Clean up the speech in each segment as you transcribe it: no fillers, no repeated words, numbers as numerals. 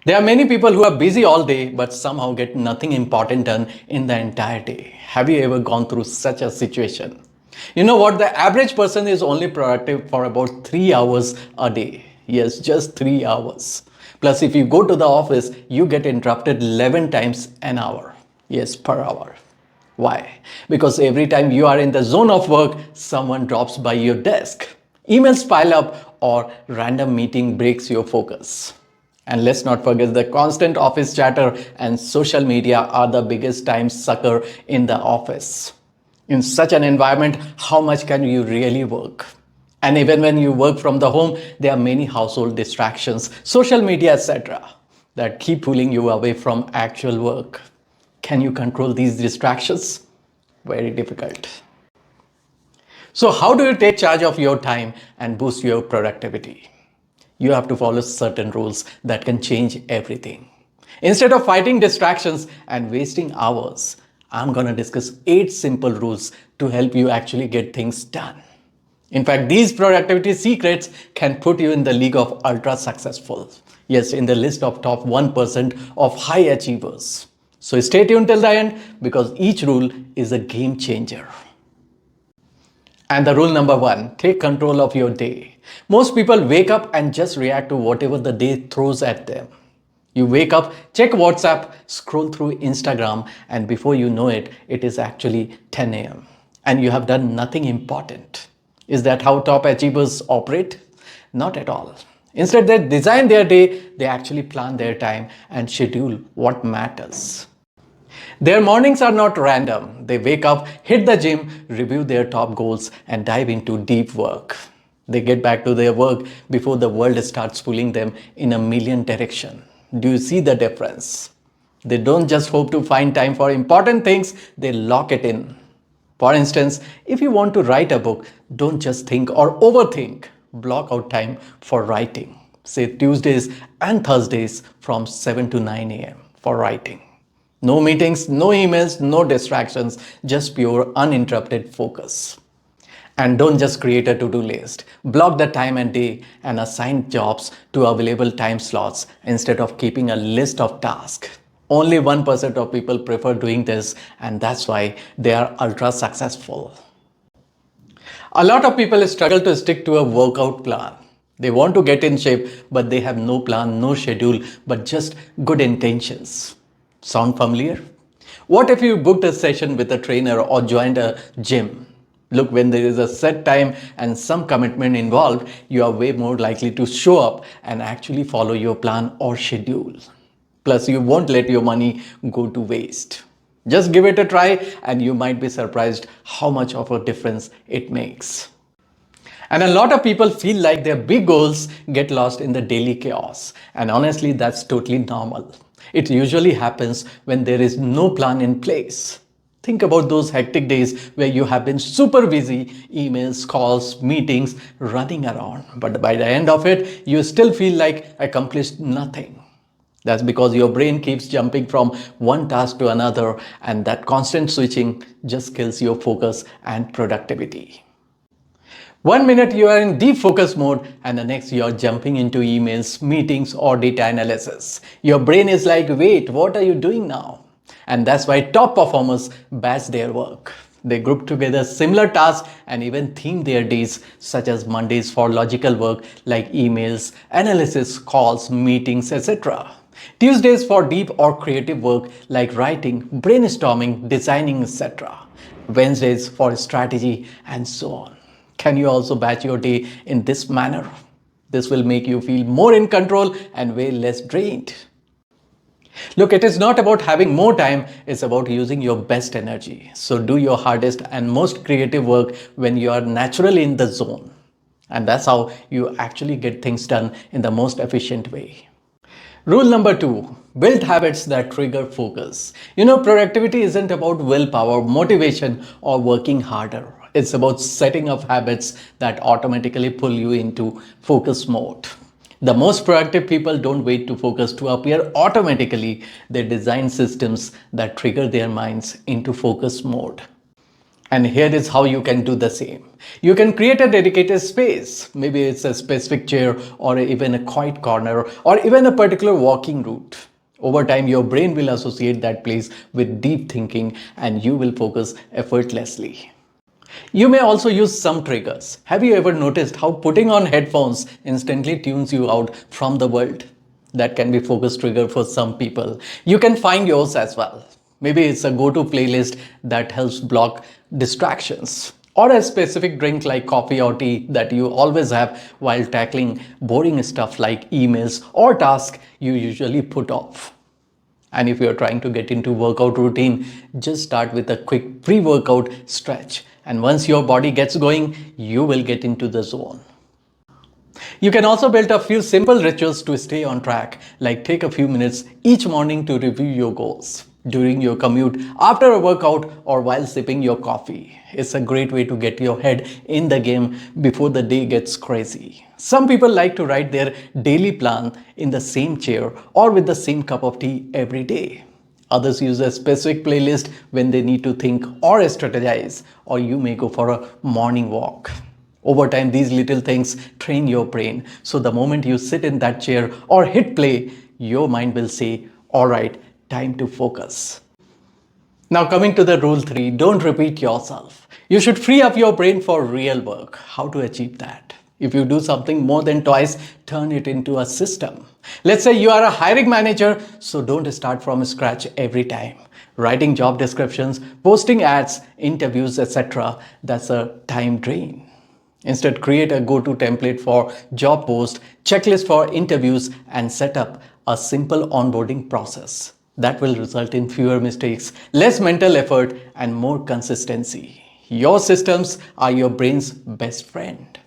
There are many people who are busy all day but somehow get nothing important done in the entire day. Have you ever gone through such a situation? You know what? The average person is only productive for about 3 hours a day. Yes, just 3 hours. Plus, if you go to the office, you get interrupted 11 times an hour. Yes, per hour. Why? Because every time you are in the zone of work, someone drops by your desk. Emails pile up or random meeting breaks your focus. And let's not forget the constant office chatter and social media are the biggest time sucker in the office. In such an environment, how much can you really work? And even when you work from the home, there are many household distractions, social media, etc., that keep pulling you away from actual work. Can you control these distractions? Very difficult. So, how do you take charge of your time and boost your productivity? You have to follow certain rules that can change everything. Instead of fighting distractions and wasting hours, I'm going to discuss 8 simple rules to help you actually get things done. In fact, these productivity secrets can put you in the league of ultra successful. Yes, in the list of top 1% of high achievers. So stay tuned till the end because each rule is a game changer. And the rule number 1, take control of your day. Most people wake up and just react to whatever the day throws at them. You wake up, check WhatsApp, scroll through Instagram, and before you know it, it is actually 10 a.m. and you have done nothing important. Is that how top achievers operate? Not at all. Instead, they design their day, they actually plan their time and schedule what matters. Their mornings are not random. They wake up, hit the gym, review their top goals, and dive into deep work. They get back to their work before the world starts pulling them in a million directions. Do you see the difference? They don't just hope to find time for important things, they lock it in. For instance, if you want to write a book, don't just think or overthink. Block out time for writing. Say Tuesdays and Thursdays from 7 to 9 a.m. for writing. No meetings, no emails, no distractions, just pure uninterrupted focus. And don't just create a to-do list. Block the time and day and assign jobs to available time slots instead of keeping a list of tasks. Only 1% of people prefer doing this, and that's why they are ultra successful. A lot of people struggle to stick to a workout plan. They want to get in shape, but they have no plan, no schedule, but just good intentions. Sound familiar? What if you booked a session with a trainer or joined a gym? Look, when there is a set time and some commitment involved, you are way more likely to show up and actually follow your plan or schedule. Plus, you won't let your money go to waste. Just give it a try and you might be surprised how much of a difference it makes. And a lot of people feel like their big goals get lost in the daily chaos. And honestly, that's totally normal. It usually happens when there is no plan in place. Think about those hectic days where you have been super busy, emails, calls, meetings, running around. But by the end of it, you still feel like accomplished nothing. That's because your brain keeps jumping from one task to another, and that constant switching just kills your focus and productivity. 1 minute you are in deep focus mode and the next you are jumping into emails, meetings or data analysis. Your brain is like, wait, what are you doing now? And that's why top performers batch their work. They group together similar tasks and even theme their days, such as Mondays for logical work like emails, analysis, calls, meetings, etc. Tuesdays for deep or creative work like writing, brainstorming, designing, etc. Wednesdays for strategy and so on. Can you also batch your day in this manner? This will make you feel more in control and way less drained. Look, it is not about having more time, it's about using your best energy. So do your hardest and most creative work when you are naturally in the zone. And that's how you actually get things done in the most efficient way. Rule number 2, build habits that trigger focus. Productivity isn't about willpower, motivation, or working harder. It's about setting up habits that automatically pull you into focus mode. The most productive people don't wait to focus to appear automatically. They design systems that trigger their minds into focus mode. And here is how you can do the same. You can create a dedicated space. Maybe it's a specific chair or even a quiet corner or even a particular walking route. Over time, your brain will associate that place with deep thinking and you will focus effortlessly. You may also use some triggers. Have you ever noticed how putting on headphones instantly tunes you out from the world? That can be focus trigger for some people. You can find yours as well. Maybe it's a go-to playlist that helps block distractions or a specific drink like coffee or tea that you always have while tackling boring stuff like emails or tasks you usually put off. And if you're trying to get into workout routine, just start with a quick pre-workout stretch. And once your body gets going, you will get into the zone. You can also build a few simple rituals to stay on track, like take a few minutes each morning to review your goals. During your commute, after a workout, or while sipping your coffee. It's a great way to get your head in the game before the day gets crazy. Some people like to write their daily plan in the same chair or with the same cup of tea every day. Others use a specific playlist when they need to think or strategize, or you may go for a morning walk. Over time, these little things train your brain. So the moment you sit in that chair or hit play, your mind will say, all right, time to focus. Now, coming to the rule 3, don't repeat yourself. You should free up your brain for real work. How to achieve that? If you do something more than twice, turn it into a system. Let's say you are a hiring manager, so don't start from scratch every time. Writing job descriptions, posting ads, interviews, etc. That's a time drain. Instead, create a go-to template for job post, checklist for interviews, and set up a simple onboarding process. That will result in fewer mistakes, less mental effort, and more consistency. Your systems are your brain's best friend.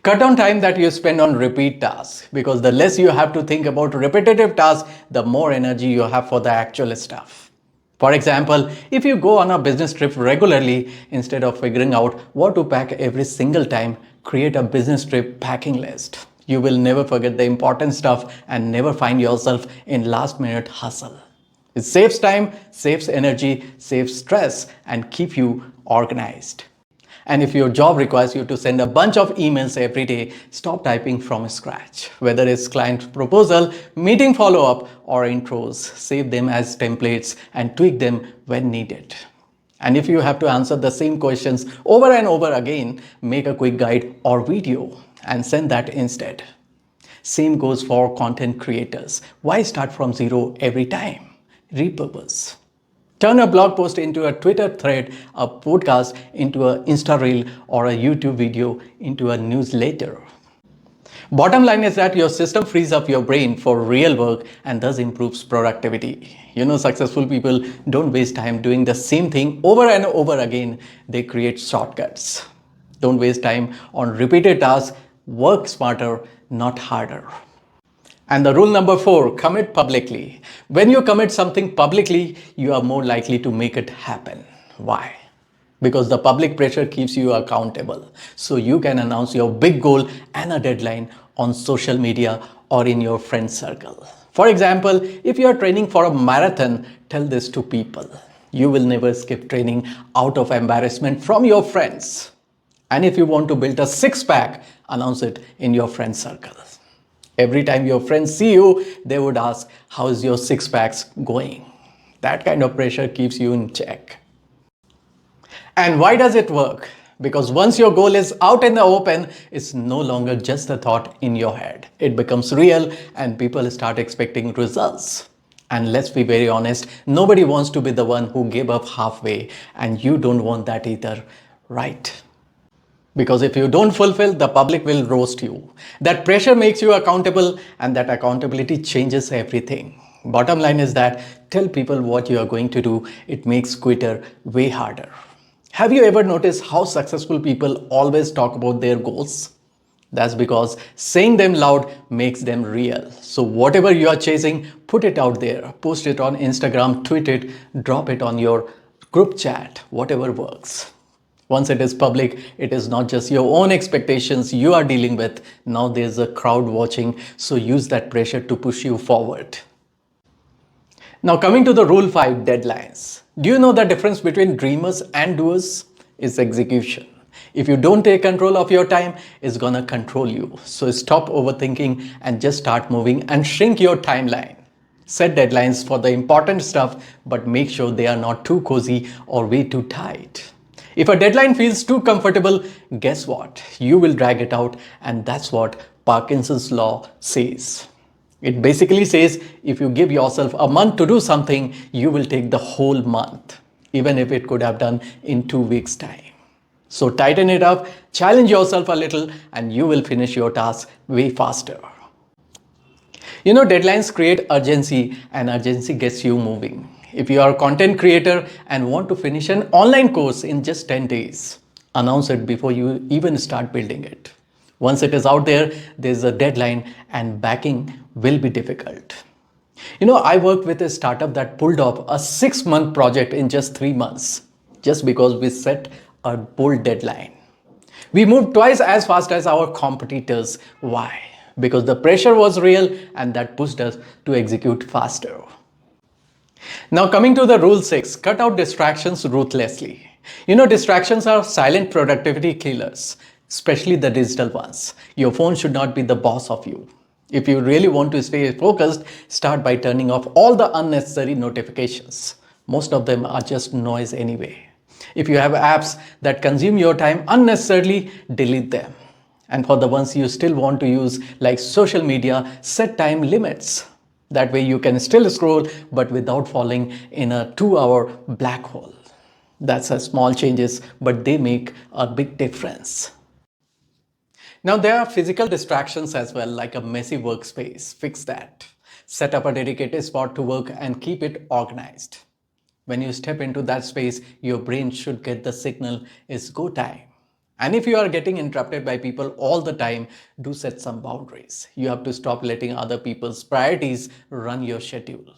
Cut down time that you spend on repeat tasks, because the less you have to think about repetitive tasks, the more energy you have for the actual stuff. For example, if you go on a business trip regularly, instead of figuring out what to pack every single time, create a business trip packing list. You will never forget the important stuff and never find yourself in last minute hustle. It saves time, saves energy, saves stress, and keep you organized. And if your job requires you to send a bunch of emails every day, stop typing from scratch. Whether it's client proposal, meeting follow-up, or intros, save them as templates and tweak them when needed. And if you have to answer the same questions over and over again, make a quick guide or video and send that instead. Same goes for content creators. Why start from zero every time? Repurpose. Turn a blog post into a Twitter thread, a podcast into an Insta reel, or a YouTube video into a newsletter. Bottom line is that your system frees up your brain for real work and thus improves productivity. Successful people don't waste time doing the same thing over and over again. They create shortcuts. Don't waste time on repeated tasks. Work smarter, not harder. And the rule number 4, commit publicly. When you commit something publicly, you are more likely to make it happen. Why? Because the public pressure keeps you accountable. So you can announce your big goal and a deadline on social media or in your friend circle. For example, if you are training for a marathon, tell this to people. You will never skip training out of embarrassment from your friends. And if you want to build a six-pack, announce it in your friend circle. Every time your friends see you, they would ask, how is your six packs going? That kind of pressure keeps you in check. And why does it work? Because once your goal is out in the open, it's no longer just a thought in your head. It becomes real and people start expecting results. And let's be very honest, nobody wants to be the one who gave up halfway, and you don't want that either, right? Because if you don't fulfill, the public will roast you. That pressure makes you accountable, and that accountability changes everything. Bottom line is that tell people what you are going to do. It makes quitter way harder. Have you ever noticed how successful people always talk about their goals? That's because saying them loud makes them real. So whatever you are chasing, put it out there. Post it on Instagram, tweet it, drop it on your group chat, whatever works. Once it is public, it is not just your own expectations you are dealing with. Now there's a crowd watching, so use that pressure to push you forward. Now coming to the rule 5, deadlines. Do you know the difference between dreamers and doers? Is execution. If you don't take control of your time, it's gonna control you. So stop overthinking and just start moving and shrink your timeline. Set deadlines for the important stuff, but make sure they are not too cozy or way too tight. If a deadline feels too comfortable, guess what? You will drag it out, and that's what Parkinson's law says. It basically says if you give yourself a month to do something, you will take the whole month, even if it could have done in 2 weeks' time. So tighten it up, challenge yourself a little, and you will finish your task way faster. You know, deadlines create urgency, and urgency gets you moving. If you are a content creator and want to finish an online course in just 10 days, announce it before you even start building it. Once it is out there, there's a deadline, and backing will be difficult. You know, I worked with a startup that pulled off a 6-month project in just 3 months, just because we set a bold deadline. We moved twice as fast as our competitors. Why? Because the pressure was real, and that pushed us to execute faster. Now, coming to the rule 6, cut out distractions ruthlessly. You know, distractions are silent productivity killers, especially the digital ones. Your phone should not be the boss of you. If you really want to stay focused, start by turning off all the unnecessary notifications. Most of them are just noise anyway. If you have apps that consume your time unnecessarily, delete them. And for the ones you still want to use, like social media, set time limits. That way you can still scroll, but without falling in a 2-hour black hole. That's a small changes, but they make a big difference. Now there are physical distractions as well, like a messy workspace. Fix that. Set up a dedicated spot to work and keep it organized. When you step into that space, your brain should get the signal it's go time. And if you are getting interrupted by people all the time, do set some boundaries. You have to stop letting other people's priorities run your schedule.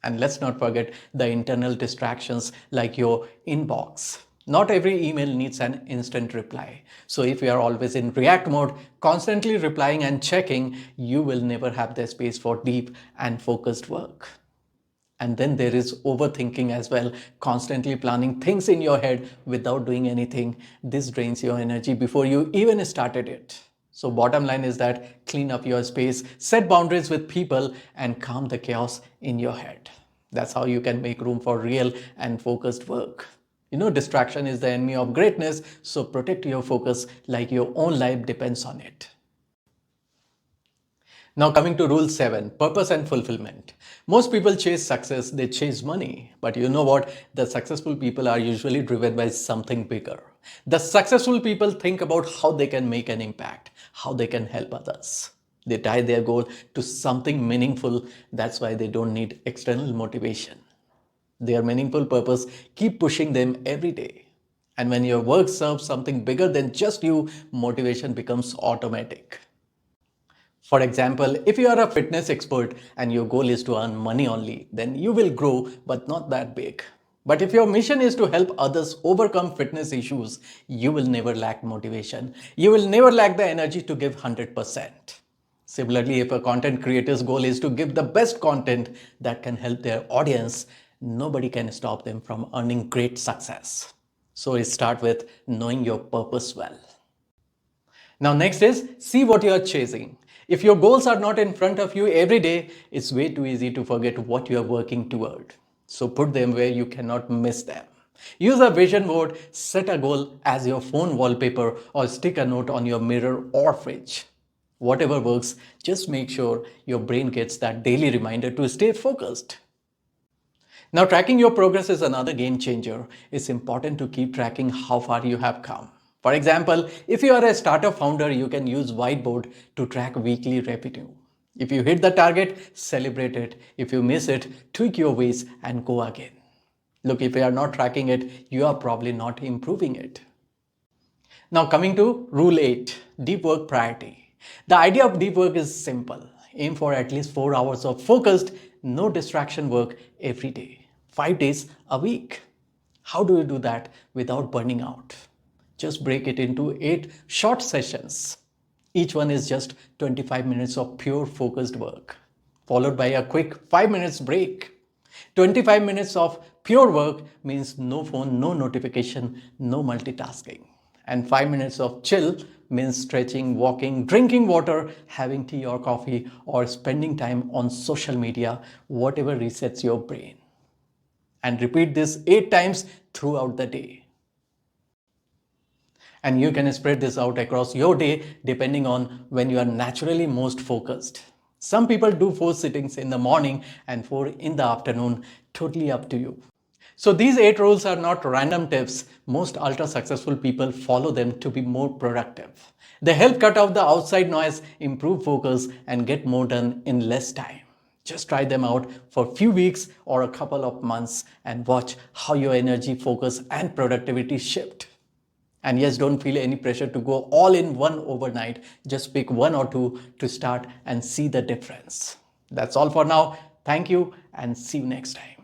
And let's not forget the internal distractions like your inbox. Not every email needs an instant reply. So if you are always in react mode, constantly replying and checking, you will never have the space for deep and focused work. And then there is overthinking as well, constantly planning things in your head without doing anything. This drains your energy before you even started it. So bottom line is that clean up your space, set boundaries with people, and calm the chaos in your head. That's how you can make room for real and focused work. You know, distraction is the enemy of greatness, so protect your focus like your own life depends on it. Now coming to rule 7, purpose and fulfillment. Most people chase success, they chase money. But you know what? The successful people are usually driven by something bigger. The successful people think about how they can make an impact, how they can help others. They tie their goal to something meaningful. That's why they don't need external motivation. Their meaningful purpose keep pushing them every day. And when your work serves something bigger than just you, motivation becomes automatic. For example, if you are a fitness expert and your goal is to earn money only, then you will grow, but not that big. But if your mission is to help others overcome fitness issues, you will never lack motivation. You will never lack the energy to give 100%. Similarly, if a content creator's goal is to give the best content that can help their audience, nobody can stop them from earning great success. So start with knowing your purpose well. Now next is see what you are chasing. If your goals are not in front of you every day, it's way too easy to forget what you are working toward. So put them where you cannot miss them. Use a vision board, set a goal as your phone wallpaper, or stick a note on your mirror or fridge. Whatever works, just make sure your brain gets that daily reminder to stay focused. Now, tracking your progress is another game changer. It's important to keep tracking how far you have come. For example, if you are a startup founder, you can use whiteboard to track weekly revenue. If you hit the target, celebrate it. If you miss it, tweak your ways and go again. Look, if you are not tracking it, you are probably not improving it. Now coming to rule 8, deep work priority. The idea of deep work is simple. Aim for at least 4 hours of focused, no distraction work every day, 5 days a week. How do you do that without burning out? Just break it into 8 short sessions. Each one is just 25 minutes of pure focused work, followed by a quick 5 minutes break. 25 minutes of pure work means no phone, no notification, no multitasking. And 5 minutes of chill means stretching, walking, drinking water, having tea or coffee, or spending time on social media, whatever resets your brain. And repeat this 8 times throughout the day. And you can spread this out across your day depending on when you are naturally most focused. Some people do 4 sittings in the morning and 4 in the afternoon, totally up to you. So these 8 rules are not random tips. Most ultra successful people follow them to be more productive. They help cut out the outside noise, improve focus, and get more done in less time. Just try them out for a few weeks or a couple of months and watch how your energy, focus, and productivity shift. And yes, don't feel any pressure to go all in one overnight. Just pick one or two to start and see the difference. That's all for now. Thank you and see you next time.